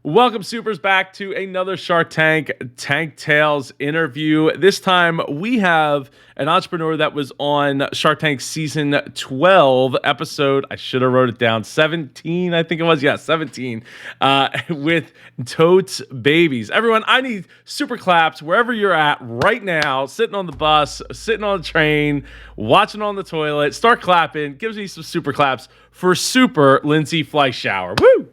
Welcome, Supers, back to another Shark Tank Tales interview. This time we have an entrepreneur that was on Shark Tank season 12 episode. I should have wrote it down. 17, I think it was. Yeah, 17. With Totes Babies. Everyone, I need super claps wherever you're at right now. Sitting on the bus, sitting on the train, watching on the toilet. Start clapping. Gives me some super claps for Super Lindsey Fleischhauer. Woo!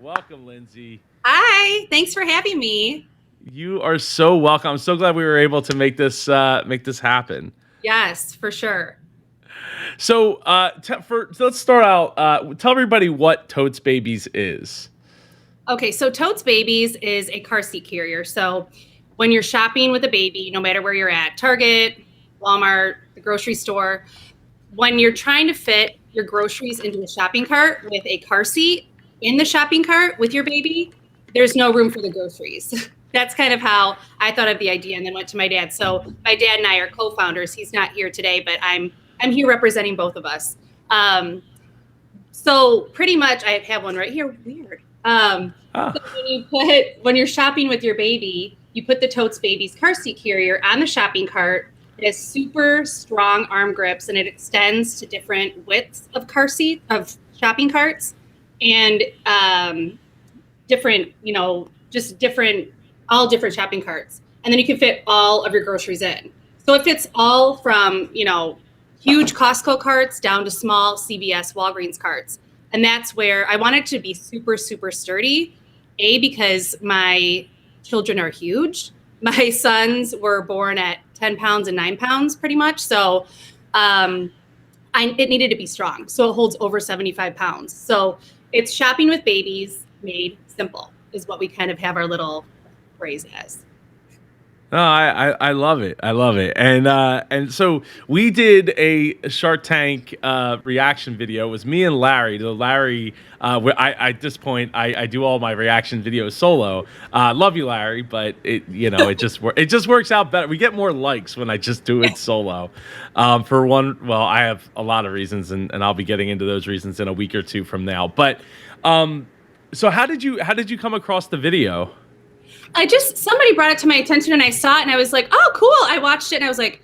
Welcome, Lindsey. Hi, thanks for having me. You are so welcome. I'm so glad we were able to make this happen. Yes, for sure. So, let's start out. Tell everybody what Totes Babies is. Okay, so Totes Babies is a car seat carrier. So when you're shopping with a baby, no matter where you're at, Target, Walmart, the grocery store, when you're trying to fit your groceries into a shopping cart with a car seat in the shopping cart with your baby, there's no room for the groceries. That's kind of how I thought of the idea, and then went to my dad. So my dad and I are co-founders. He's not here today, but I'm here representing both of us. So pretty much, I have one right here. Weird. So when you're shopping with your baby, you put the Totes Babies car seat carrier on the shopping cart. It has super strong arm grips, and it extends to different widths of shopping carts, and different, all different shopping carts. And then you can fit all of your groceries in. So it fits all from, huge Costco carts down to small CVS, Walgreens carts. And that's where I wanted to be super, super sturdy. Because my children are huge. My sons were born at 10 pounds and 9 pounds pretty much. So it needed to be strong. So it holds over 75 pounds. So it's shopping with babies made simple is what we kind of have our little phrase as. No, I love it. I love it. And so we did a Shark Tank reaction video. It was me and Larry. Larry, at this point, I do all my reaction videos solo. Love you, Larry, but it just works out better. We get more likes when I just do it solo. For one, well, I have a lot of reasons, and I'll be getting into those reasons in a week or two from now. But so how did you come across the video? Somebody brought it to my attention, and I saw it, and I was like, oh, cool. I watched it, and I was like,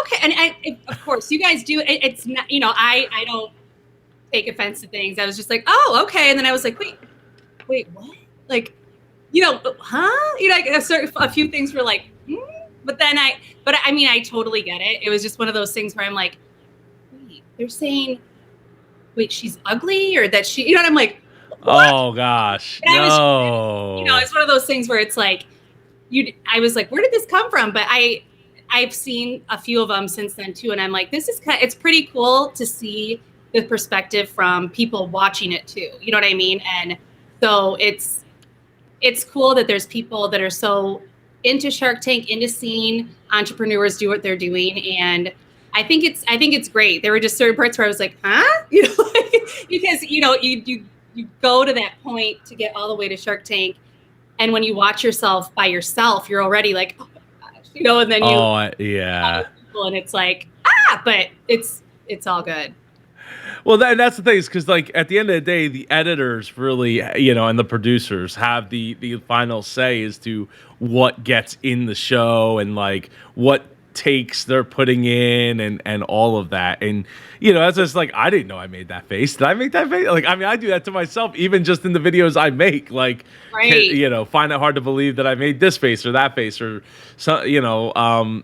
okay. And of course, you guys do. It's not, I don't take offense to things. I was just like, oh, okay. And then I was like, wait, what? Like, huh? A few things were like, but then I totally get it. It was just one of those things where I'm like, wait, they're saying, wait, she's ugly, or that she, and I'm like, what? Oh gosh, no. It's one of those things where it's like, I was like, where did this come from? But I've seen a few of them since then too, and I'm like, it's pretty cool to see the perspective from people watching it too. You know what I mean? And so it's cool that there's people that are so into Shark Tank, into seeing entrepreneurs do what they're doing, and I think it's great. There were just certain parts where I was like, huh? Because you go to that point to get all the way to Shark Tank, and when you watch yourself by yourself, you're already like, oh my gosh, and then yeah, and it's like, but it's all good. Well, that's the thing, is because like at the end of the day, the editors really, and the producers have the final say as to what gets in the show and like what takes they're putting in and all of that. And that's just like, I didn't know I made that face. Did I make that face? Like, I mean, I do that to myself even just in the videos I make. Like, right. Find it hard to believe that I made this face or that face, or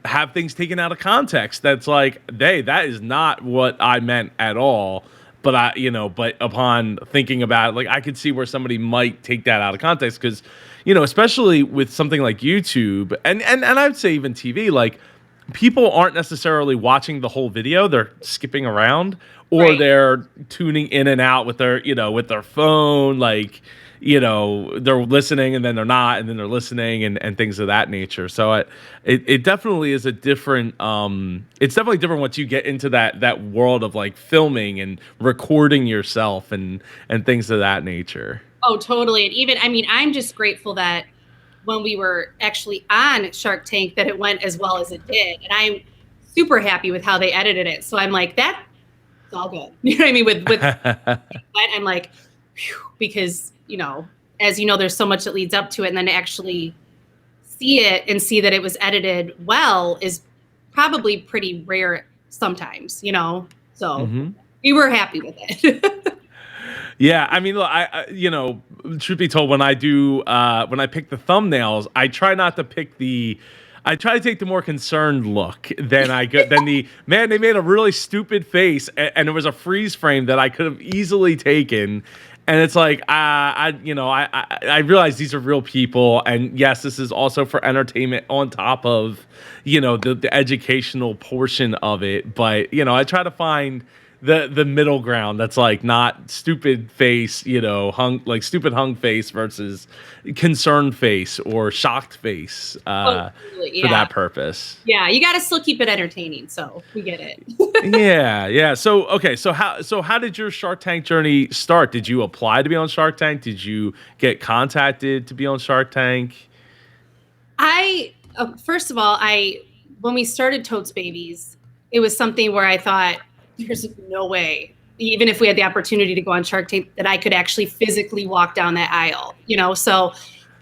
have things taken out of context. That's like, hey, that is not what I meant at all. But but upon thinking about it, like, I could see where somebody might take that out of context, because especially with something like YouTube and I'd say even TV, like, people aren't necessarily watching the whole video. They're skipping around, or right. They're tuning in and out with their, with their phone. Like, they're listening and then they're not, and then they're listening and things of that nature. So it definitely is a different, it's definitely different once you get into that world of like filming and recording yourself and things of that nature. Oh, totally. And even, I'm just grateful that when we were actually on Shark Tank, that it went as well as it did. And I'm super happy with how they edited it. So I'm like, that's all good. You know what I mean? With I'm like, whew, because, as you know, there's so much that leads up to it, and then to actually see it and see that it was edited well is probably pretty rare sometimes, so we were happy with it. Yeah, I mean, look, truth be told, when I pick the thumbnails, I try not to pick I try to take the more concerned look than the man. They made a really stupid face, and it was a freeze frame that I could have easily taken. And it's like, I realize these are real people, and yes, this is also for entertainment on top of, the educational portion of it. But I try to find the middle ground that's like not stupid face, stupid hung face versus concerned face or shocked face for that purpose. Yeah, you got to still keep it entertaining, so we get it. Yeah. So okay, so how did your Shark Tank journey start? Did you apply to be on Shark Tank? Did you get contacted to be on Shark Tank? First of all, when we started Totes Babies, it was something where I thought, there's no way, even if we had the opportunity to go on Shark Tank, that I could actually physically walk down that aisle, so,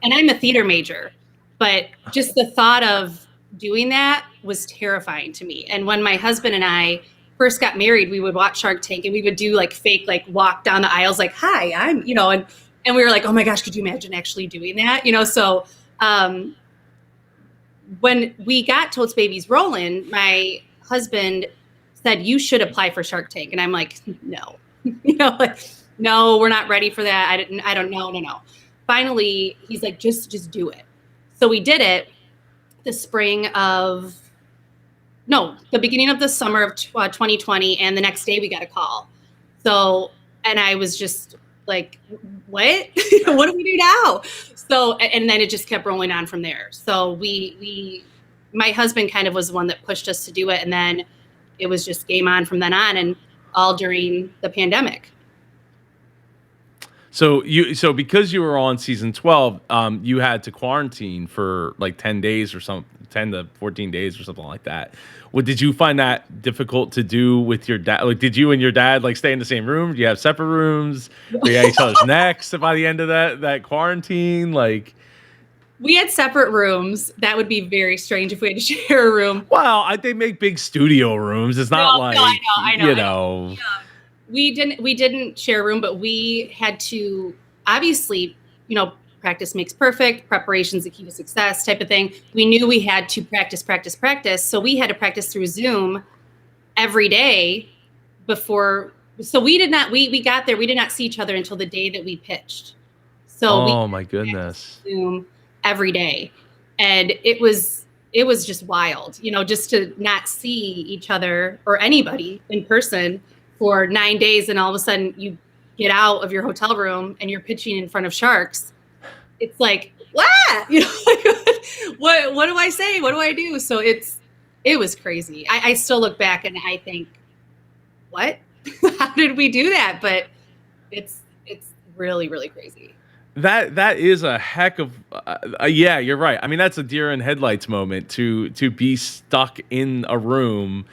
and I'm a theater major, but just the thought of doing that was terrifying to me. And when my husband and I first got married, we would watch Shark Tank and we would do like fake, like walk down the aisles, like, hi, I'm, and we were like, oh my gosh, could you imagine actually doing that? So, when we got Totes Babies rolling, my husband said, you should apply for Shark Tank. And I'm like, no, no, we're not ready for that. I don't know. No. Finally, he's like, just do it. So we did it the beginning of the summer of 2020. And the next day we got a call. So, and I was just like, what? What do we do now? So, and then it just kept rolling on from there. So my husband kind of was the one that pushed us to do it. And then it was just game on from then on, and all during the pandemic. So because you were on season 12, you had to quarantine for like 10 days or 10 to 14 days or something like that. Did you find that difficult to do with your dad? Like, did you and your dad like stay in the same room? Do you have separate rooms? Were you at each other's necks by the end of that quarantine? Like, we had separate rooms. That would be very strange if we had to share a room. Well, they make big studio rooms. It's not I know. Yeah. We didn't share a room, but we had to obviously, practice makes perfect, preparation's the key to success type of thing. We knew we had to practice. So we had to practice through Zoom every day before. So we got there. We did not see each other until the day that we pitched. So my goodness. Zoom every day. And it was just wild, just to not see each other or anybody in person for 9 days. And all of a sudden you get out of your hotel room and you're pitching in front of sharks. It's like, what? What do I say? What do I do? So it was crazy. I still look back and I think, what? How did we do that? But it's really, really crazy. That is a heck of yeah, you're right. I mean, that's a deer in headlights moment to be stuck in a room,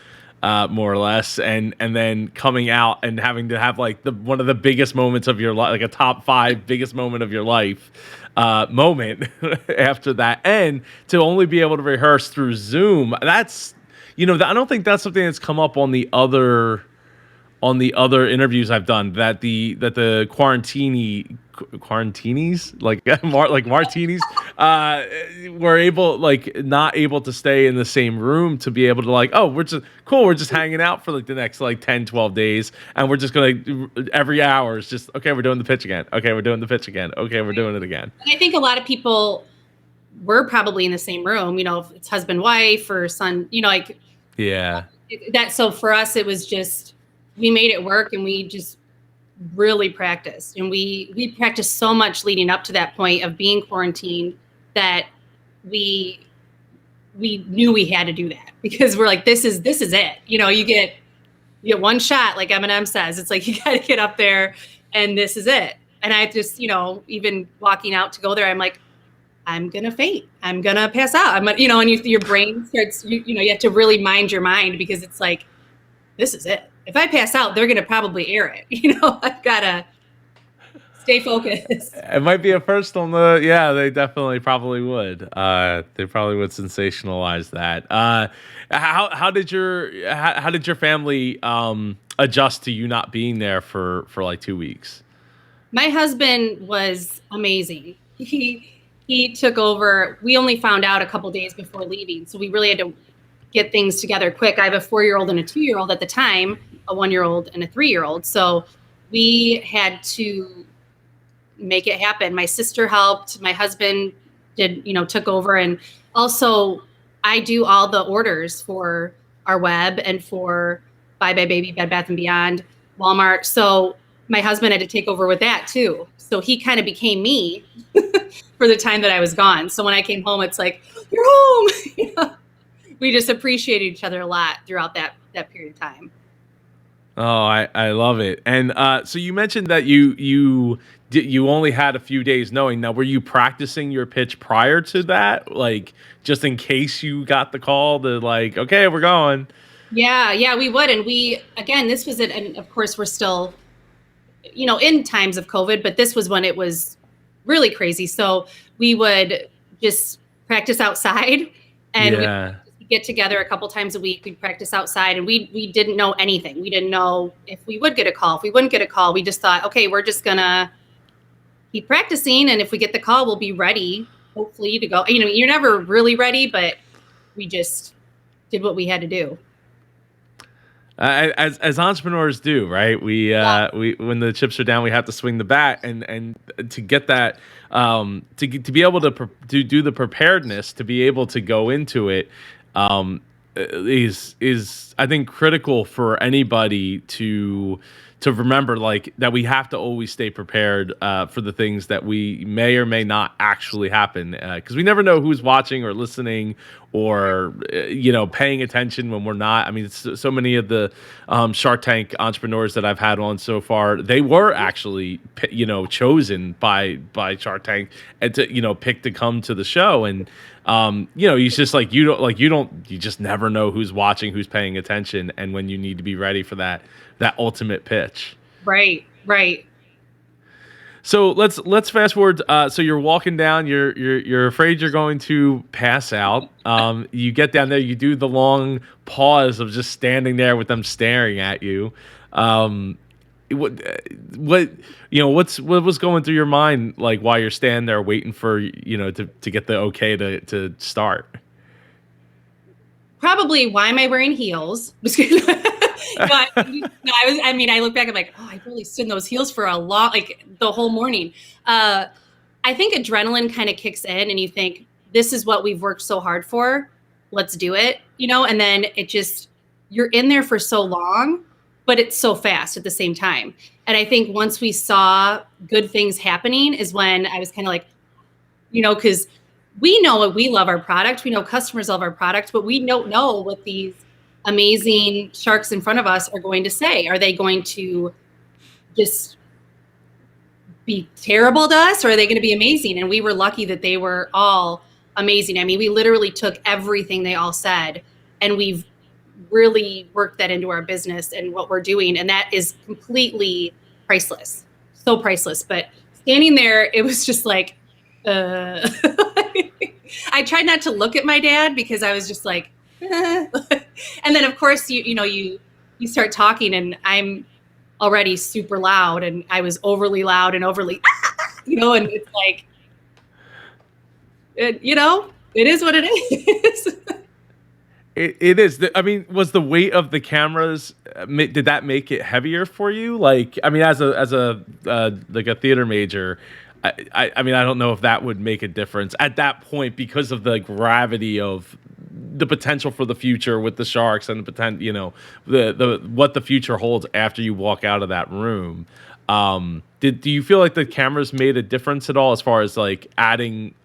more or less, and then coming out and having to have like one of the biggest moments of your life, like a top 5 biggest moment of your life moment after that, and to only be able to rehearse through Zoom. That's I don't think that's something that's come up on the other interviews I've done, that the quarantinis like martinis were not able to stay in the same room to be able to we're just hanging out for like the next 10-12 days, and we're just gonna every hour is just okay, we're doing the pitch again, okay, we're doing the pitch again, okay, we're doing it again. And I think a lot of people were probably in the same room, if it's husband wife or son, yeah, so for us it was just, we made it work, and we just really practiced, and we practiced so much leading up to that point of being quarantined that we knew we had to do that, because we're like, this is it. You get one shot, like Eminem says. It's like, you got to get up there, and this is it. And I just, even walking out to go there, I'm like, I'm gonna faint. I'm gonna pass out. And your brain starts. You have to really mind your mind, because it's like, this is it. If I pass out, they're going to probably air it. I've got to. Stay focused. It might be a first on the. Yeah, they definitely probably would. They probably would sensationalize that. How did your family adjust to you not being there for like 2 weeks? My husband was amazing. He took over. We only found out a couple days before leaving, so we really had to get things together quick. I have a 4-year-old and a 2-year-old at the time, a 1-year-old and a 3-year-old. So we had to make it happen. My sister helped. My husband did, took over. And also, I do all the orders for our web and for Bye Bye Baby, Bed Bath & Beyond, Walmart. So my husband had to take over with that too. So he kind of became me for the time that I was gone. So when I came home, it's like, you're home. We just appreciated each other a lot throughout that period of time. Oh, I love it. And so you mentioned that you only had a few days knowing. Now, were you practicing your pitch prior to that, like just in case you got the call to like, okay, we're going? Yeah, we would. And again, this was it. And of course, we're still, in times of COVID, but this was when it was really crazy. So we would just practice outside and Yeah. we'd get together a couple times a week. We'd practice outside and we didn't know anything. We didn't know if we would get a call, if we wouldn't get a call. We just thought, okay, we're just going to keep practicing. And if we get the call, we'll be ready, hopefully, to go. You're never really ready, but we just did what we had to do. As entrepreneurs do, right? We when the chips are down, we have to swing the bat, and to get that, to be able to do the preparedness, to be able to go into it, is I think critical for anybody to remember, like that we have to always stay prepared for the things that we may or may not actually happen, because we never know who's watching or listening or paying attention when we're not. I mean, so many of the Shark Tank entrepreneurs that I've had on so far, they were actually chosen by Shark Tank and to pick to come to the show. And it's just like you just never know who's watching, who's paying attention, and when you need to be ready for that ultimate pitch. Right. So let's fast forward. So you're walking down. You're afraid you're going to pass out. You get down there. You do the long pause of just standing there with them staring at you. What was going through your mind like while you're standing there waiting for to get the okay to start? Probably, why am I wearing heels? But I look back, I'm like, I really stood in those heels for a lot, like the whole morning. I think adrenaline kind of kicks in and you think, this is what we've worked so hard for. Let's do it, and then you're in there for so long, but it's so fast at the same time. And I think once we saw good things happening is when I was kind of like, because we know what we love our product. We know customers love our product, but we don't know what these amazing sharks in front of us are going to say. Are they going to just be terrible to us, or are they going to be amazing? And we were lucky that they were all amazing. I mean, we literally took everything they all said and we've really worked that into our business and what we're doing. And that is completely priceless. So priceless. But standing there, it was just like, I tried not to look at my dad because I was just like, and then of course you start talking and I'm already super loud and I was overly loud and overly, and it's like, it is what it is. It is. I mean, was the weight of the cameras, did that make it heavier for you? Like, I mean, as a like a theater major, I mean, I don't know if that would make a difference at that point because of the gravity of the potential for the future with the sharks and the potential, the what the future holds after you walk out of that room. Do you feel like the cameras made a difference at all as far as like adding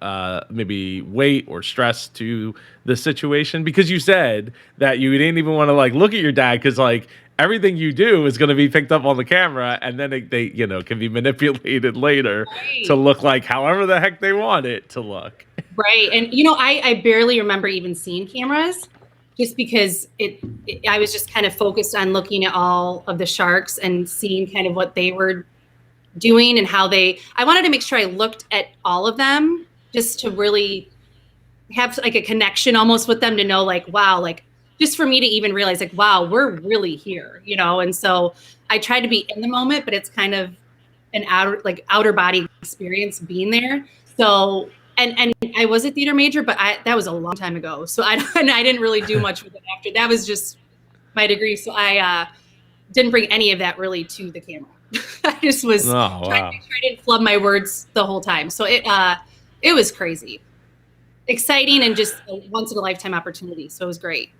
maybe weight or stress to the situation? Because you said that you didn't even want to like look at your dad because like everything you do is going to be picked up on the camera and then they can be manipulated later to look like however the heck they want it to look. Right. And, I barely remember even seeing cameras just because I was just kind of focused on looking at all of the sharks and seeing kind of what they were doing and how I wanted to make sure I looked at all of them just to really have like a connection almost with them to know like, wow, like just for me to even realize like, wow, we're really here, And so I tried to be in the moment, but it's kind of an outer body experience being there. So, and I was a theater major, but that was a long time ago. So and I didn't really do much with it after. That was just my degree. So I didn't bring any of that really to the camera. I just was trying to try to flub my words the whole time. So it was crazy, exciting, and just a once in a lifetime opportunity. So it was great.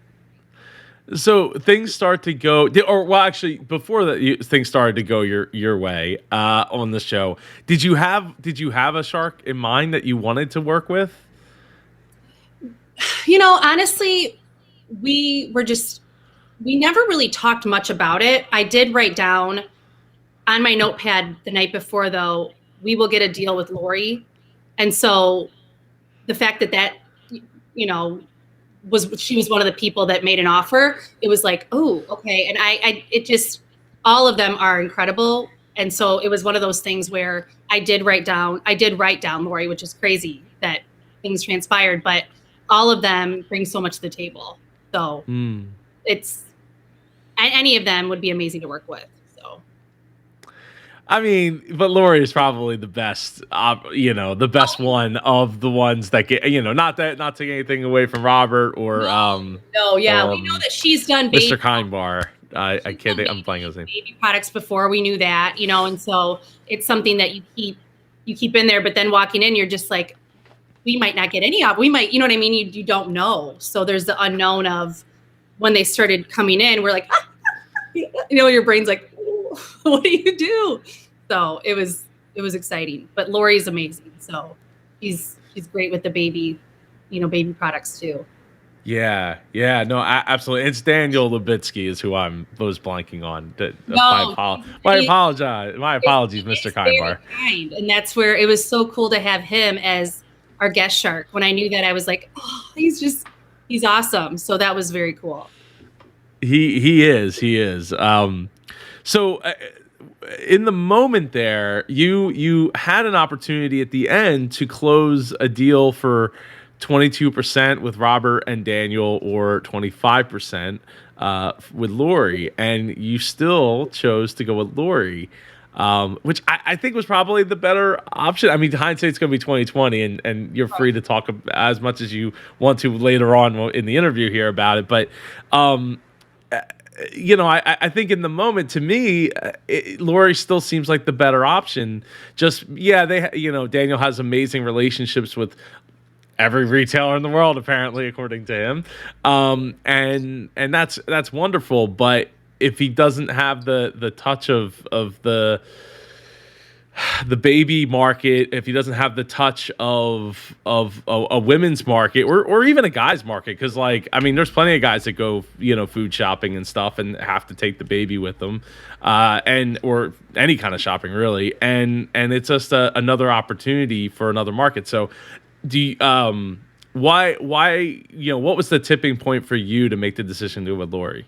So things start to go, or well, actually, before that, things started to go your way on the show. Did you have a shark in mind that you wanted to work with? Honestly, we never really talked much about it. I did write down on my notepad the night before, though, we will get a deal with Lori. And so the fact that she was one of the people that made an offer, it was like, oh, okay. And it just, all of them are incredible. And so it was one of those things where I did write down Lori, which is crazy that things transpired, but all of them bring so much to the table. So it's, any of them would be amazing to work with. So. I mean, but Lori is probably the best, the best one of the ones that get, not taking anything away from Robert or, no, yeah. We know that she's done Mr. Kindbar. I can't think, I'm playing his name. Baby products before, we knew that, and so it's something that you keep in there, but then walking in, you're just like, we might not get any of, we might, you know what I mean? You don't know. So there's the unknown of when they started coming in, we're like, your brain's like, what do you do? So it was exciting, but Lori's amazing. So she's great with the baby, baby products too. Yeah, no, absolutely. It's Daniel Lubitsky is who I was blanking on. My apologies, Mr. Kindbar. Kind, and that's where it was so cool to have him as our guest shark. When I knew that, I was like, oh, he's awesome. So that was very cool. He is. So in the moment there, you had an opportunity at the end to close a deal for 22% with Robert and Daniel, or 25% with Lori, and you still chose to go with Lori, which I think was probably the better option. I mean, hindsight's going to be 2020, and you're free to talk as much as you want to later on in the interview here about it, but I think in the moment, to me, Lori still seems like the better option. Just, Daniel has amazing relationships with every retailer in the world, apparently, according to him. And that's wonderful. But if he doesn't have the touch of the baby market, if he doesn't have the touch of a women's market, or even a guy's market, because there's plenty of guys that go food shopping and stuff and have to take the baby with them, or any kind of shopping really, and it's just another opportunity for another market. So why what was the tipping point for you to make the decision to go with Lori?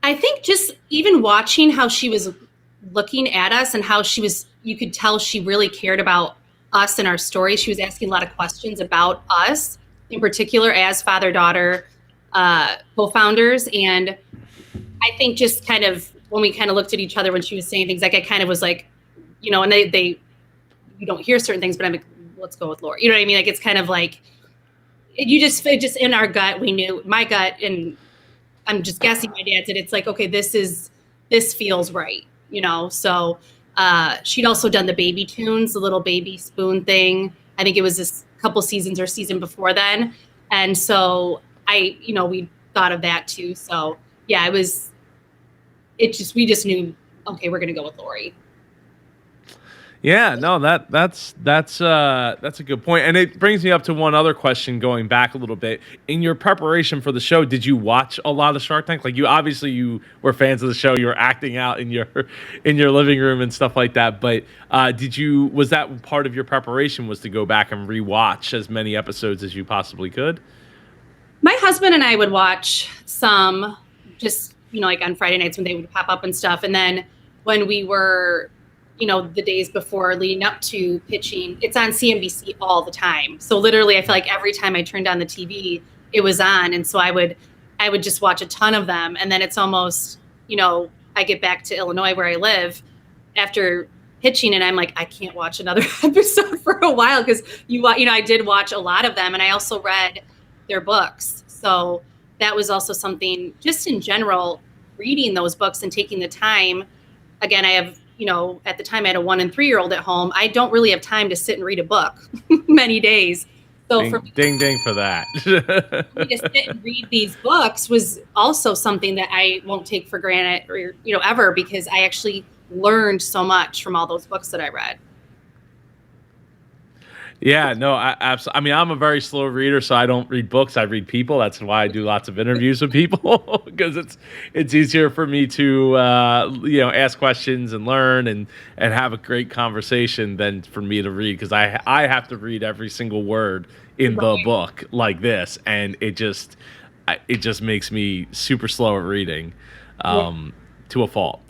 I think just even watching how she was looking at us and how you could tell she really cared about us and our story. She was asking a lot of questions about us, in particular as father-daughter co-founders. And I think just kind of when we kind of looked at each other when she was saying things, like I kind of was like, and they you don't hear certain things, but I'm like, let's go with Lori. You know what I mean? Like, it's kind of like, it just in our gut, we knew, my gut, and I'm just guessing my dad said, it's like, okay, this feels right. So she'd also done the baby tunes, the little baby spoon thing. I think it was this couple seasons or season before then. And so we thought of that too. So yeah, we just knew, okay, we're going to go with Lori. Yeah, no, that's a good point. And it brings me up to one other question, going back a little bit. In your preparation for the show, did you watch a lot of Shark Tank? Like, you were fans of the show, you were acting out in your living room and stuff like that. But was that part of your preparation, was to go back and rewatch as many episodes as you possibly could? My husband and I would watch some, just, like on Friday nights when they would pop up and stuff. And then when we were the days before leading up to pitching. It's on CNBC all the time. So literally, I feel like every time I turned on the TV, it was on. And so I would just watch a ton of them. And then it's almost, I get back to Illinois where I live after pitching, and I'm like, I can't watch another episode for a while, because I did watch a lot of them, and I also read their books. So that was also something, just in general, reading those books and taking the time. Again, I have, at the time I had a 1 and 3-year-old at home. I don't really have time to sit and read a book many days. So ding for that. For me to sit and read these books was also something that I won't take for granted, or, ever, because I actually learned so much from all those books that I read. Yeah, no, absolutely. I mean, I'm a very slow reader, so I don't read books. I read people. That's why I do lots of interviews with people, because it's easier for me to ask questions and learn and have a great conversation than for me to read, because I have to read every single word in the book like this, and it just makes me super slow at reading, to a fault.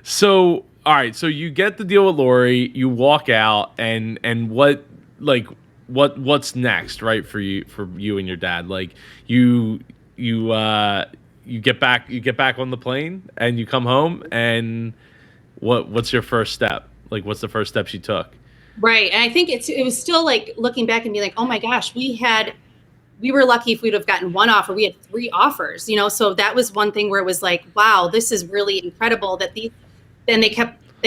So, all right, so you get the deal with Lori, you walk out, and what's next, right, for you and your dad? Like, you get back on the plane and you come home, and what's your first step? Like, what's the first steps you took? Right. And I think it was still like looking back and being like, oh my gosh, we were lucky if we'd have gotten one offer. We had 3 offers, so that was one thing where it was like, wow, this is really incredible that they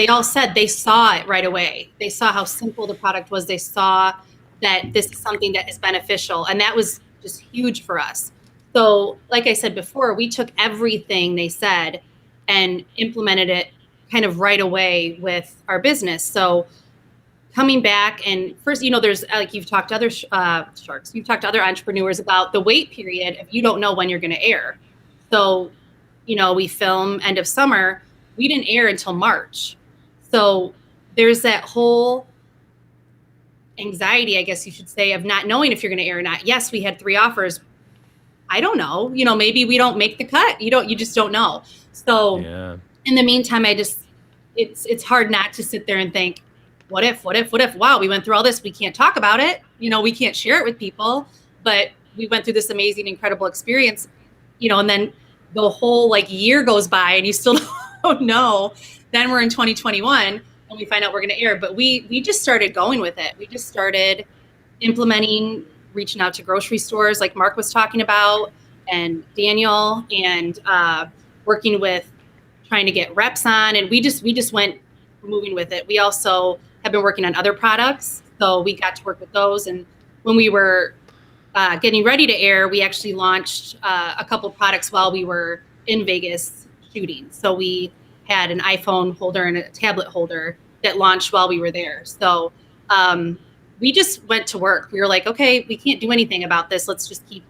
all said they saw it right away. They saw how simple the product was. They saw that this is something that is beneficial. And that was just huge for us. So like I said before, we took everything they said and implemented it kind of right away with our business. So coming back, and first, there's, like, you've talked to other sharks, you've talked to other entrepreneurs about the wait period if you don't know when you're going to air. So, we film end of summer. We didn't air until March. So there's that whole anxiety, I guess you should say, of not knowing if you're going to air or not. Yes, we had 3 offers. I don't know, maybe we don't make the cut. You just don't know. So in the meantime, it's hard not to sit there and think, what if, wow, we went through all this. We can't talk about it. We can't share it with people, but we went through this amazing, incredible experience, and then the whole year goes by and you still don't know. Then we're in 2021 and we find out we're going to air, but we just started going with it. We just started implementing, reaching out to grocery stores like Mark was talking about, and Daniel, and working with trying to get reps on. And we just went moving with it. We also have been working on other products, so we got to work with those. And when we were getting ready to air, we actually launched a couple products while we were in Vegas shooting. So we had an iPhone holder and a tablet holder that launched while we were there. So we just went to work. We were like, okay, we can't do anything about this. Let's just keep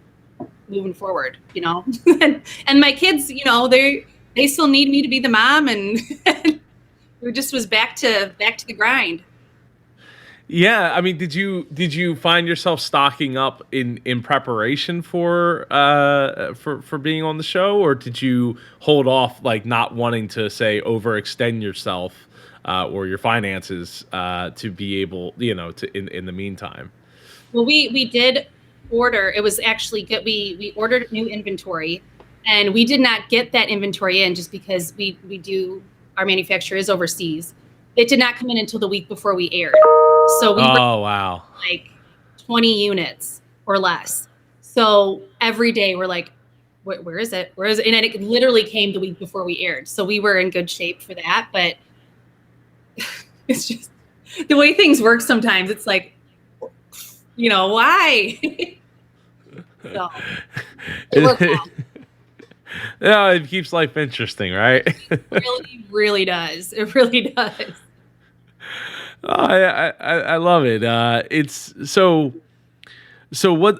moving forward, and my kids, they still need me to be the mom, and it just was back to the grind. Yeah, I mean, did you find yourself stocking up in preparation for being on the show, or did you hold off, like, not wanting to, say, overextend yourself or your finances to be able, to in the meantime? Well, we did order. It was actually good. We ordered new inventory, and we did not get that inventory in just because our manufacturer is overseas. It did not come in until the week before we aired. So we wow, like 20 units or less. So every day we're like, where is it? Where is it? And it literally came the week before we aired. So we were in good shape for that. But it's just the way things work sometimes. It's like, why? So it worked out. Yeah, it keeps life interesting, right? It really, really does. It really does. Oh, I love it. It's so what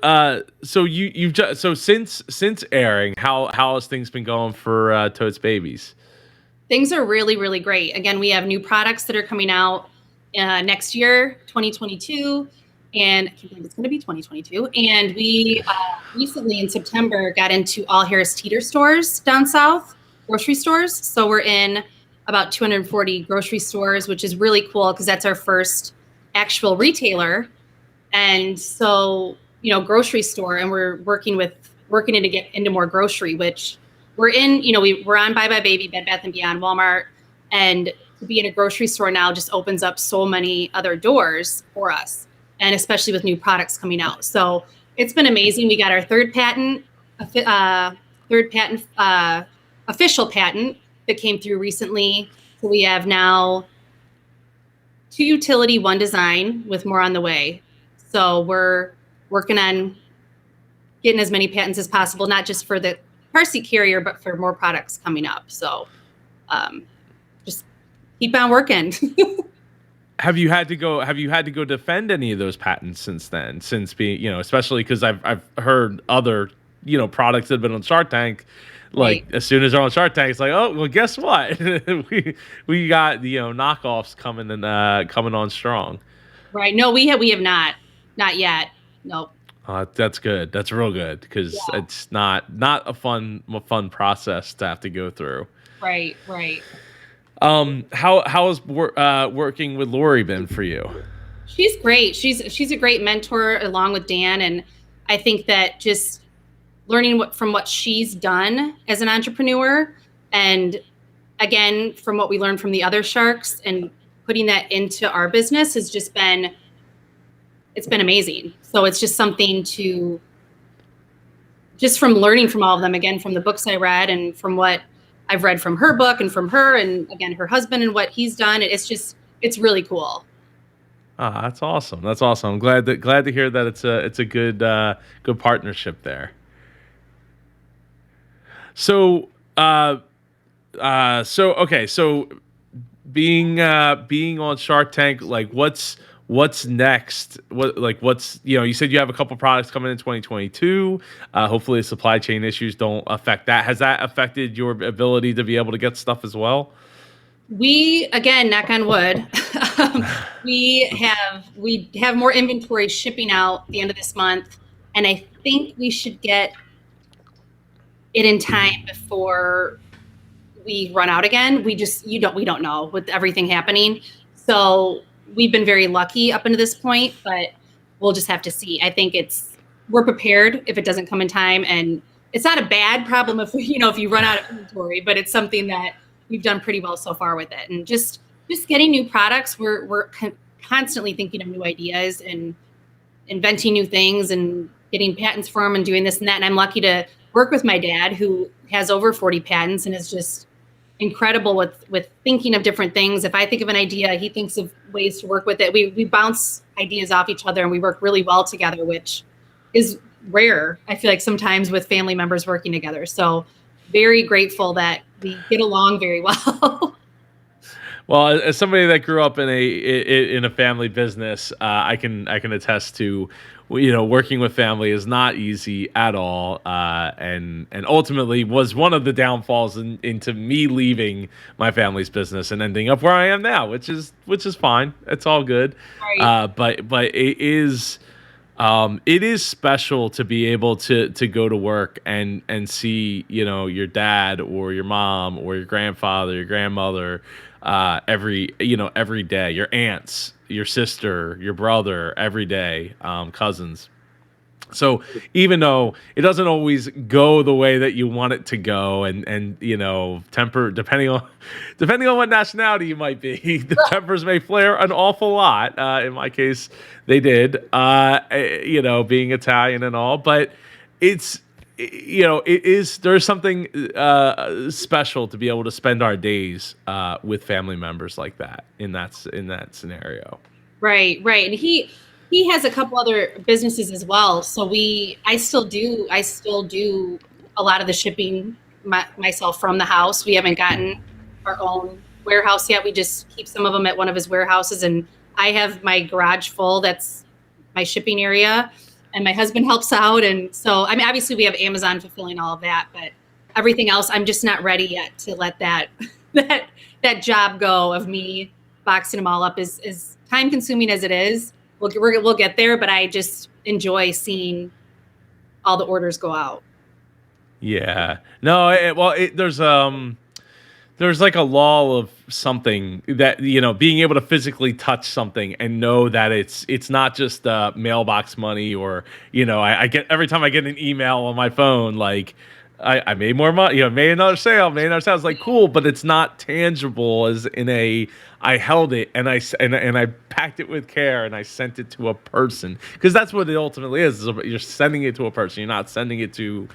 so you've just, so since airing, how has things been going for Totes Babies? Things are really, really great. Again, we have new products that are coming out next year, 2022, and I can't believe it's going to be 2022. And we recently in September got into all Harris Teeter stores down south, grocery stores. So we're in about 240 grocery stores, which is really cool because that's our first actual retailer. And so, grocery store, and we're working to get into more grocery, which we're in, we're on Bye Bye Baby, Bed Bath & Beyond, Walmart, and to be in a grocery store now just opens up so many other doors for us, and especially with new products coming out. So it's been amazing. We got our official patent that came through recently. So we have now 2 utility, 1 design, with more on the way. So we're working on getting as many patents as possible, not just for the car seat carrier, but for more products coming up. So just keep on working. Have you had to go defend any of those patents since then? Since being, especially because I've heard other, products that have been on Shark Tank, like Right. as soon as they're on Shark Tank, it's like, oh well, guess what? we got the knockoffs coming on strong. Right. No, we have not yet. Nope. That's good. That's real good because Yeah. it's not a fun process to have to go through. Right. Right. How has working with Lori been for you? She's great. She's a great mentor along with Dan, and I think that just learning from what she's done as an entrepreneur, and again from what we learned from the other sharks, and putting that into our business has just been amazing. So it's just something to, just from learning from all of them, again from the books I read and from what I've read from her book and from her, and again her husband and what he's done. It's really cool. Ah, that's awesome. That's awesome. I'm glad to hear that it's a good partnership there. So okay, so being on Shark Tank, like what's next? What's you said you have a couple products coming in 2022. Hopefully the supply chain issues don't affect that. Has that affected your ability to be able to get stuff as well? We, again, knock on wood, we have more inventory shipping out at the end of this month, and I think we should get it in time before we run out again. We don't know with everything happening. So we've been very lucky up until this point, but we'll just have to see. I think we're prepared if it doesn't come in time, and it's not a bad problem if if you run out of inventory, but it's something that we've done pretty well so far with it. And just getting new products, we're constantly thinking of new ideas and inventing new things and getting patents for them and doing this and that. And I'm lucky to work with my dad, who has over 40 patents and is just incredible with thinking of different things. If I think of an idea, he thinks of ways to work with it. We bounce ideas off each other, and we work really well together, which is rare, I feel like, sometimes with family members working together. So very grateful that we get along very well. Well, as somebody that grew up in a family business, I can attest to, working with family is not easy at all, and ultimately was one of the downfalls into me leaving my family's business and ending up where I am now, which is fine. It's all good. Right. But it is special to be able to go to work and see your dad or your mom or your grandfather, your grandmother, every day, your aunts, your sister, your brother, every day, cousins. So even though it doesn't always go the way that you want it to go, and temper, depending on what nationality you might be, the tempers may flare an awful lot. In my case, they did. Being Italian and all, but it's there's something special to be able to spend our days with family members like that in that scenario. Right. And he has a couple other businesses as well. So I still do a lot of the shipping myself from the house. We haven't gotten our own warehouse yet. We just keep some of them at one of his warehouses, and I have my garage full. That's my shipping area, and my husband helps out. And so, I mean, obviously we have Amazon fulfilling all of that, but everything else, I'm just not ready yet to let that that job go of me boxing them all up. Is time consuming as it is. We'll get there, but I just enjoy seeing all the orders go out. Yeah. No. there's like a lull of something that, being able to physically touch something and know that it's not just mailbox money, or I get, every time I get an email on my phone, like I made more money, made another sale, it's like cool, but it's not tangible as in I held it and I packed it with care and I sent it to a person, because that's what it ultimately is you're sending it to a person. You're not sending it to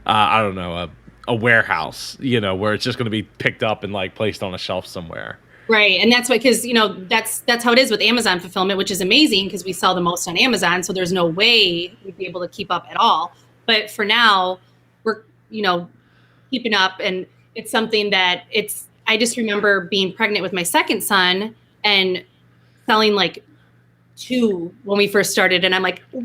I don't know, a warehouse, where it's just going to be picked up and like placed on a shelf somewhere. Right. And that's why, because, that's how it is with Amazon fulfillment, which is amazing because we sell the most on Amazon. So there's no way we'd be able to keep up at all. But for now, we're, keeping up. And it's something that I just remember being pregnant with my second son and selling like 2 when we first started. And I'm like, whoa,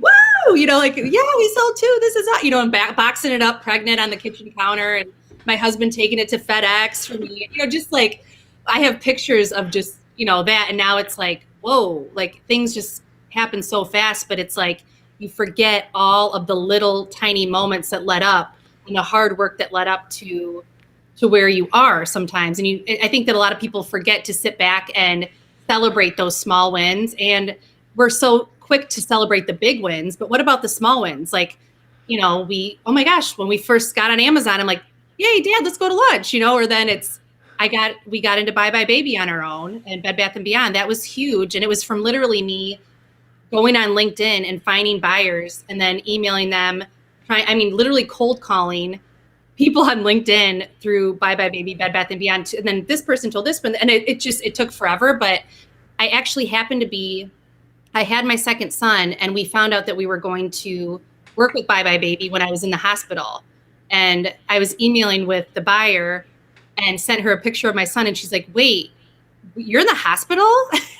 like, yeah, we sell 2. This is not, and boxing it up pregnant on the kitchen counter, and my husband taking it to FedEx for me, just like, I have pictures of just, that. And now it's like, whoa, like things just happen so fast, but it's like, you forget all of the little tiny moments that led up and the hard work that led up to where you are sometimes. And I think that a lot of people forget to sit back and celebrate those small wins. And we're so quick to celebrate the big wins, but what about the small wins? Like, oh my gosh, when we first got on Amazon, I'm like, yay, Dad, let's go to lunch, or then we got into Bye Bye Baby on our own and Bed Bath & Beyond. That was huge. And it was from literally me going on LinkedIn and finding buyers and then emailing them, literally cold calling people on LinkedIn through Bye Bye Baby, Bed Bath & Beyond. And then this person told this one, and it took forever. But I actually happened to I had my second son, and we found out that we were going to work with Bye Bye Baby when I was in the hospital. And I was emailing with the buyer and sent her a picture of my son. And she's like, wait, you're in the hospital?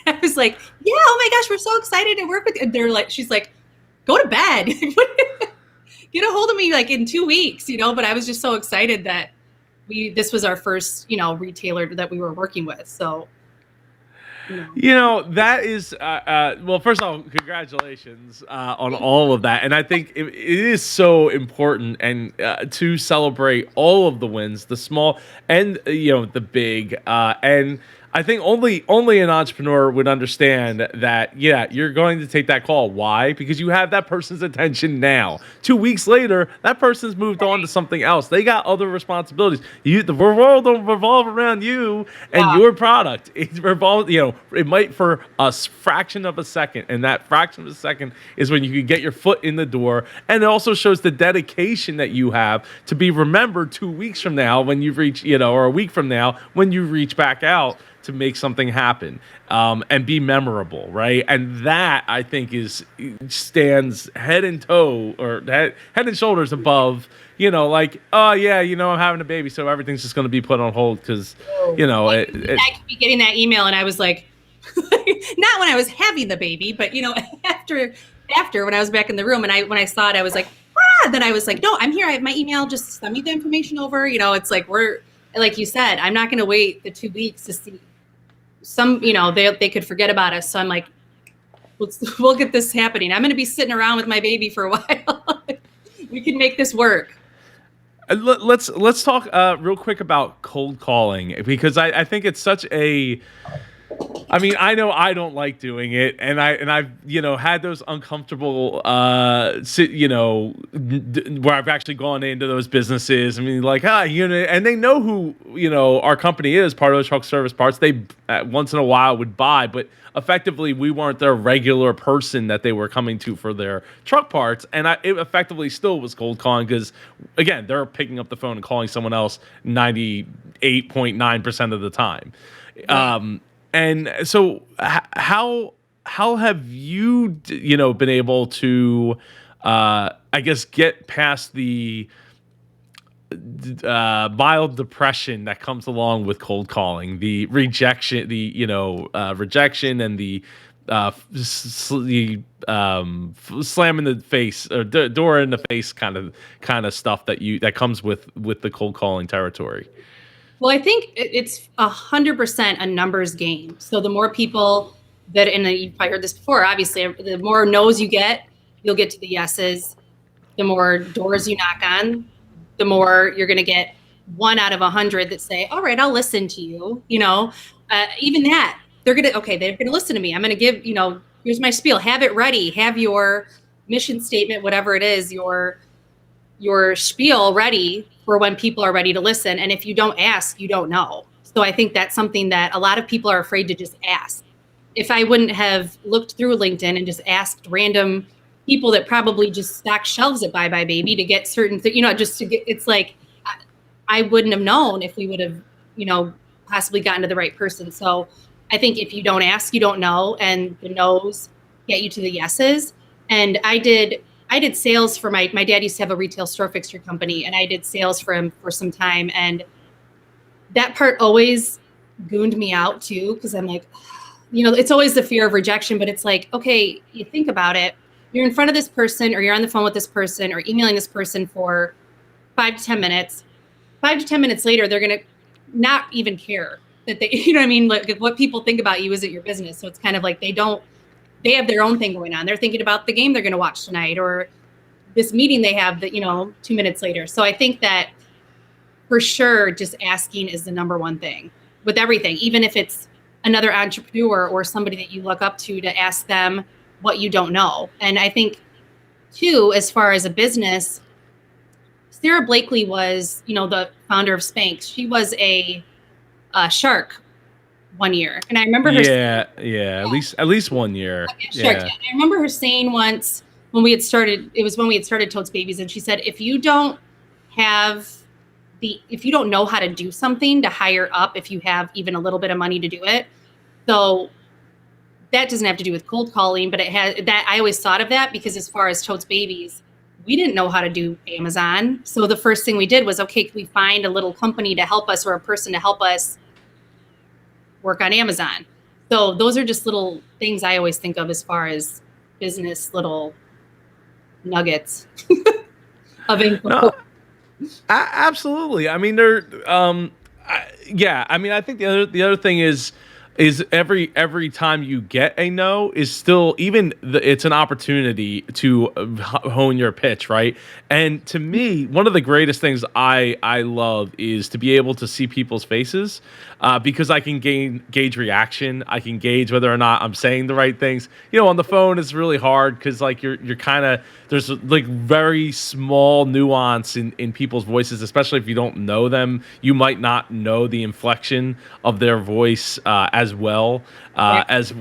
I was like, yeah, oh my gosh, we're so excited to work with you. And they're like, she's like, go to bed. Get a hold of me like in 2 weeks, but I was just so excited that this was our first, retailer that we were working with. So, that is, well, first of all, congratulations on all of that. And I think it is so important and to celebrate all of the wins, the small and, the big. And I think only an entrepreneur would understand that, yeah, you're going to take that call. Why? Because you have that person's attention now. 2 weeks later, that person's moved on to something else. They got other responsibilities. The world don't revolve around you and your product. It revolves, it might for a fraction of a second. And that fraction of a second is when you can get your foot in the door. And it also shows the dedication that you have to be remembered 2 weeks from now when you reach, or a week from now when you reach back out to make something happen and be memorable, right? And that, I think, stands head and shoulders above, like, oh yeah, I'm having a baby, so everything's just going to be put on hold because, I could be getting that email, and I was like, not when I was having the baby, but after when I was back in the room, and when I saw it, I was like, then I was like, no, I'm here. I have my email. Just send me the information over. It's like like you said, I'm not going to wait the 2 weeks to see some, they could forget about us. So I'm like, we'll get this happening. I'm going to be sitting around with my baby for a while. We can make this work. Let's talk real quick about cold calling, because I think it's such a, I know I don't like doing it, and I've had those uncomfortable where I've actually gone into those businesses. Like, and they know who our company is, Part of the Truck Service Parts. They once in a while would buy, but effectively we weren't their regular person that they were coming to for their truck parts, and it effectively still was cold calling because, again, they're picking up the phone and calling someone else 98.9% of the time. Right. And so how have you, been able to, I guess, get past the mild depression that comes along with cold calling, the rejection, rejection and the slam in the face or door in the face kind of stuff that comes with the cold calling territory? Well, I think it's 100% a numbers game. So the more people and you've probably heard this before, obviously, the more no's you get, you'll get to the yeses. The more doors you knock on, the more you're going to get one out of 100 that say, all right, I'll listen to you. Even that, they're going to listen to me. I'm going to give, here's my spiel, have it ready, have your mission statement, whatever it is, your spiel ready for when people are ready to listen. And if you don't ask, you don't know. So I think that's something that a lot of people are afraid to just ask. If I wouldn't have looked through LinkedIn and just asked random people that probably just stock shelves at Bye Bye Baby to get certain things, just to get, it's like, I wouldn't have known if we would have, possibly gotten to the right person. So I think if you don't ask, you don't know, and the no's get you to the yeses. And I did sales for my dad used to have a retail store fixture company, and I did sales for him for some time. And that part always gooned me out too, because I'm like, it's always the fear of rejection, but it's like, okay, you think about it. You're in front of this person, or you're on the phone with this person, or emailing this person for 5 to 10 minutes. 5 to 10 minutes later, they're going to not even care that they, like what people think about you isn't your business. So it's kind of like they have their own thing going on. They're thinking about the game they're going to watch tonight, or this meeting they have that, 2 minutes later. So I think that for sure, just asking is the number one thing with everything, even if it's another entrepreneur or somebody that you look up to ask them what you don't know. And I think too, as far as a business, Sarah Blakely was, the founder of Spanx. She was a shark one year, and I remember her. Yeah. At least 1 year. Shark. Yeah. I remember her saying once when we had started. It was when we had started Totes Babies, and she said, if you don't know how to do something to hire up, if you have even a little bit of money to do it, so that doesn't have to do with cold calling, but it has that. I always thought of that because as far as Totes Babies, we didn't know how to do Amazon. So the first thing we did was, okay, can we find a little company to help us or a person to help us work on Amazon? So those are just little things I always think of as far as business, little nuggets of info. No, absolutely. I mean, I think the other thing is every time you get a no is still it's an opportunity to hone your pitch, right? And to me, one of the greatest things I love is to be able to see people's faces, because I can gauge reaction. I can gauge whether or not I'm saying the right things. On the phone it's really hard because like you're kind of, there's like very small nuance in people's voices, especially if you don't know them. You might not know the inflection of their voice as well as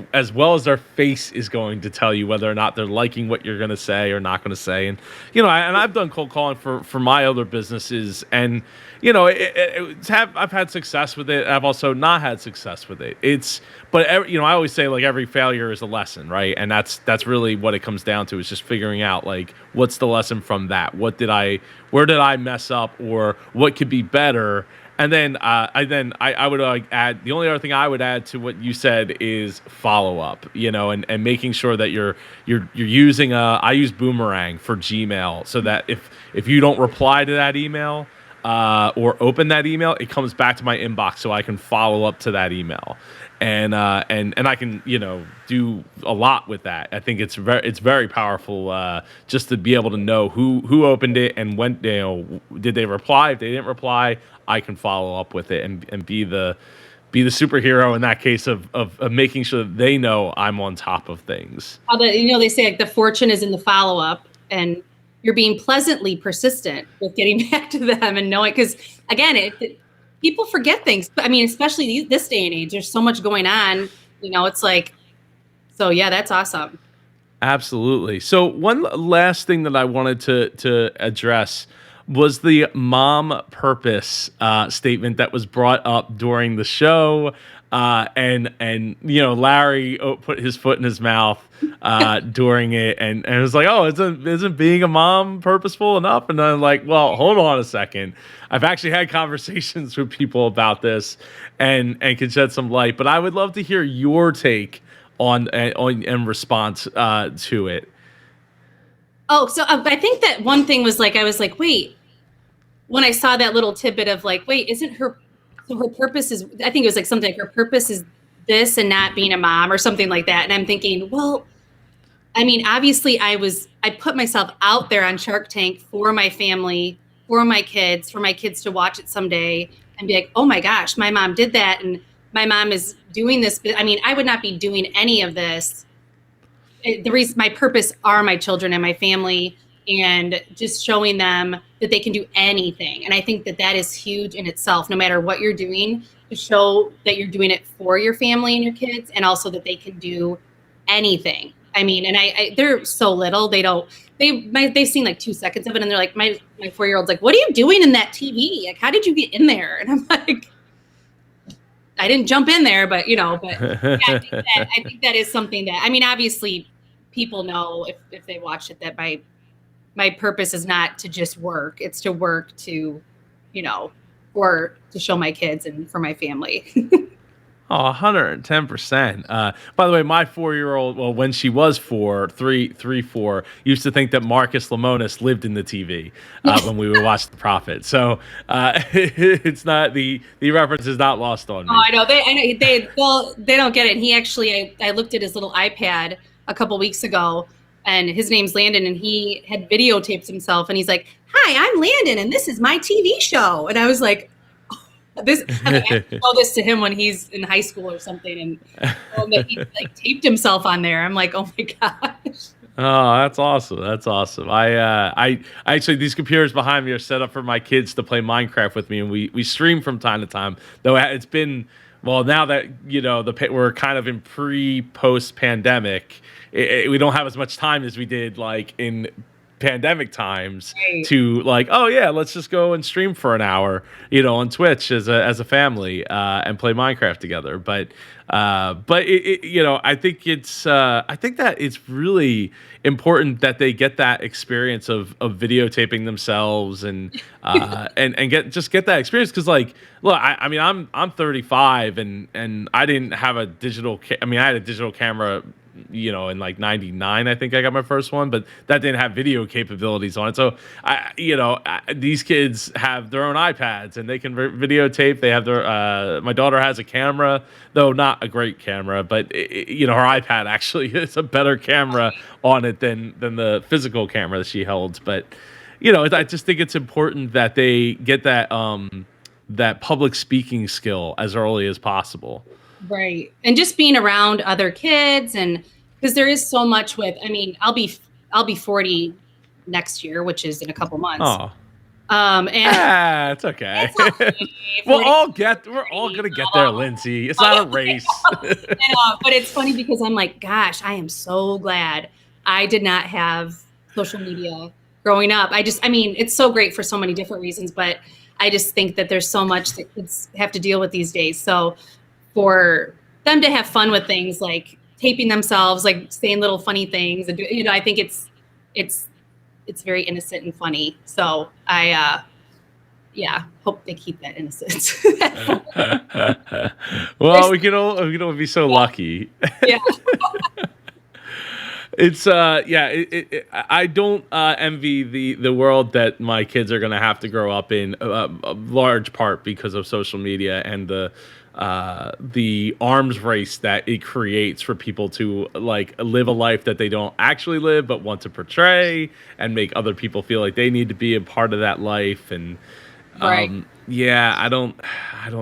their face is going to tell you whether or not they're liking what you're going to say or not going to say. And I've done cold calling for my other businesses, and I've had success with it. I've also not had success with it. I always say like every failure is a lesson, right? And that's really what it comes down to, is just figuring out like what's the lesson from that. Where did I mess up, or what could be better? And then I would add, the only other thing I would add to what you said is follow up, and making sure that you're using I use Boomerang for Gmail, so that if you don't reply to that email or open that email, it comes back to my inbox so I can follow up to that email. And I can do a lot with that. I think it's very powerful, just to be able to know who opened it and when did they reply. If they didn't reply, I can follow up with it and be the superhero in that case of making sure that they know I'm on top of things. They say like the fortune is in the follow up, and you're being pleasantly persistent with getting back to them and knowing, because again, people forget things. I mean, especially this day and age, there's so much going on. It's like, so yeah, that's awesome. Absolutely. So one last thing that I wanted to address was the mom purpose statement that was brought up during the show. And Larry put his foot in his mouth during it, and it was like, oh, isn't being a mom purposeful enough? And I'm like, well, hold on a second. I've actually had conversations with people about this, and can shed some light. But I would love to hear your take on in response to it. Oh, so I think that one thing was like, I was like, wait, when I saw that little tidbit of like, wait, isn't her, so her purpose is, I think it was like something like her purpose is this and not being a mom or something like that. And I'm thinking, well, I mean, obviously I put myself out there on Shark Tank for my family for my kids to watch it someday and be like, oh my gosh, my mom did that. And my mom is doing this. I mean, I would not be doing any of this. The reason, my purpose are my children and my family, and just showing them that they can do anything. And I think that that is huge in itself, no matter what you're doing, to show that you're doing it for your family and your kids, and also that they can do anything. I mean, and they're so little, they've seen like 2 seconds of it, and they're like, my 4-year-old's like, what are you doing in that TV? Like, how did you get in there? And I'm like, I didn't jump in there, but yeah, I think that is something that, I mean, obviously people know if they watch it, that my purpose is not to just work. It's to work to, or to show my kids and for my family. Oh, 110%. By the way, my 4-year-old, well, when she was 4, 4, used to think that Marcus Lemonis lived in the TV when we would watch The Prophet. So it's not, the reference is not lost on me. Oh, I know. They don't get it. And he actually, I looked at his little iPad a couple weeks ago, and his name's Landon, and he had videotaped himself, and he's like, hi, I'm Landon, and this is my TV show. And I was like, I told this to him when he's in high school or something, and he like taped himself on there. I'm like, oh my gosh. Oh, that's awesome. That's awesome. I actually, these computers behind me are set up for my kids to play Minecraft with me, and we stream from time to time. Though it's been, well, now that we're kind of in post pandemic, we don't have as much time as we did like in pandemic times, right, to like, oh yeah, let's just go and stream for an hour, on Twitch as a family, and play Minecraft together. But I think that it's really important that they get that experience of videotaping themselves and get that experience. Because like, look, I mean, I'm 35, and I didn't have a digital. I had a digital camera, in like 99, I think I got my first one, but that didn't have video capabilities on it. So these kids have their own iPads, and they can videotape. They have their, my daughter has a camera, though not a great camera, but her iPad actually is a better camera on it than the physical camera that she holds. But, I just think it's important that they get that, that public speaking skill as early as possible. Right. And just being around other kids, and because there is so much I'll be 40 next year, which is in a couple months. Oh. And it's okay. We're all gonna get there, Lindsey. It's not a race. But it's funny because I'm like, gosh, I am so glad I did not have social media growing up. It's so great for so many different reasons, but I just think that there's so much that kids have to deal with these days. So for them to have fun with things like taping themselves, like saying little funny things, and I think it's very innocent and funny. So I hope they keep that innocence. Well, we can all be so lucky. Yeah. It's I don't envy the world that my kids are going to have to grow up in, a large part because of social media and the arms race that it creates for people to like live a life that they don't actually live but want to portray and make other people feel like they need to be a part of that life. And right. I don't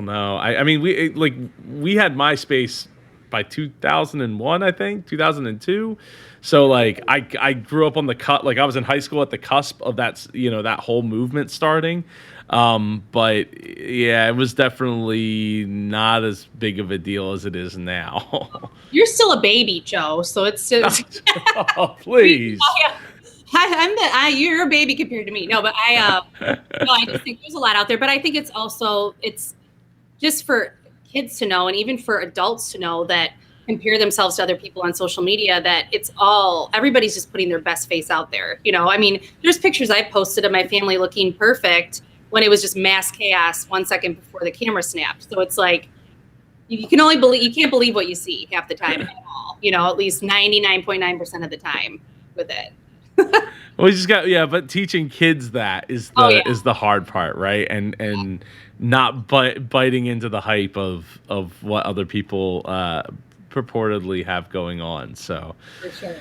know. We had MySpace by 2001, I think 2002. So like I grew up on the cut, like I was in high school at the cusp of that, that whole movement starting. But yeah, it was definitely not as big of a deal as it is now. You're still a baby, Joe. So it's just oh, please. You're a baby compared to me. No, but I just think there's a lot out there, but I think it's just for kids to know, and even for adults to know, that compare themselves to other people on social media, that everybody's just putting their best face out there. There's pictures I posted of my family looking perfect when it was just mass chaos 1 second before the camera snapped. So it's like, you can't believe what you see half the time at all, at least 99.9% of the time with it. Well, you just but teaching kids that is the hard part, right? And not biting into the hype of what other people purportedly have going on. So, for sure.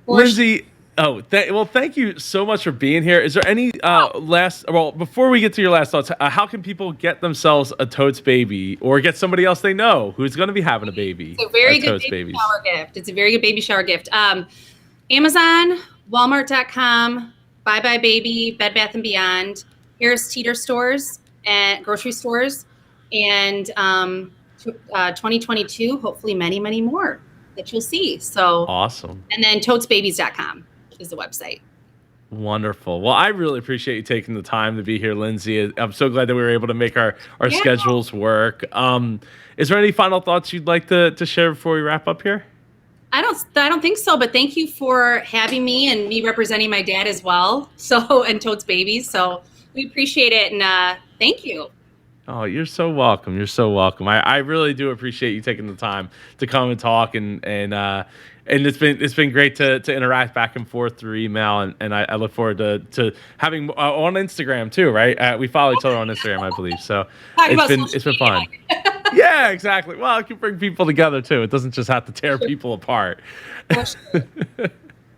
Lindsey, Oh, well, thank you so much for being here. Is there any before we get to your last thoughts, how can people get themselves a Totes baby or get somebody else they know who's going to be having a baby? It's a very good Totes baby babies. shower gift. It's a very good baby shower gift. Amazon, Walmart.com, Bye Bye Baby, Bed Bath & Beyond, Harris Teeter stores, and grocery stores, and 2022, hopefully many, many more that you'll see. So awesome. And then totesbabies.com is the website. Wonderful. Well, I really appreciate you taking the time to be here, Lindsey. I'm so glad that we were able to make our schedules work. Is there any final thoughts you'd like to share before we wrap up here? I don't think so, but thank you for having me and me representing my dad as well. So, and Totes Babies. So we appreciate it. And thank you. Oh, you're so welcome. You're so welcome. I really do appreciate you taking the time to come and talk, and it's been great to interact back and forth through email, and I look forward to having on Instagram too, right? We follow each other on Instagram, I believe. So it's been fun. Yeah, exactly. Well, it can bring people together too. It doesn't just have to tear people apart.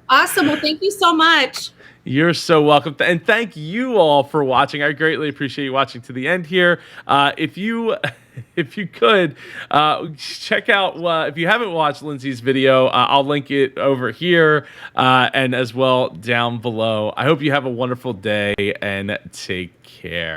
Awesome. Well, thank you so much. You're so welcome. And thank you all for watching. I greatly appreciate you watching to the end here. If you could, check out, if you haven't watched Lindsey's video, I'll link it over here and as well down below. I hope you have a wonderful day and take care.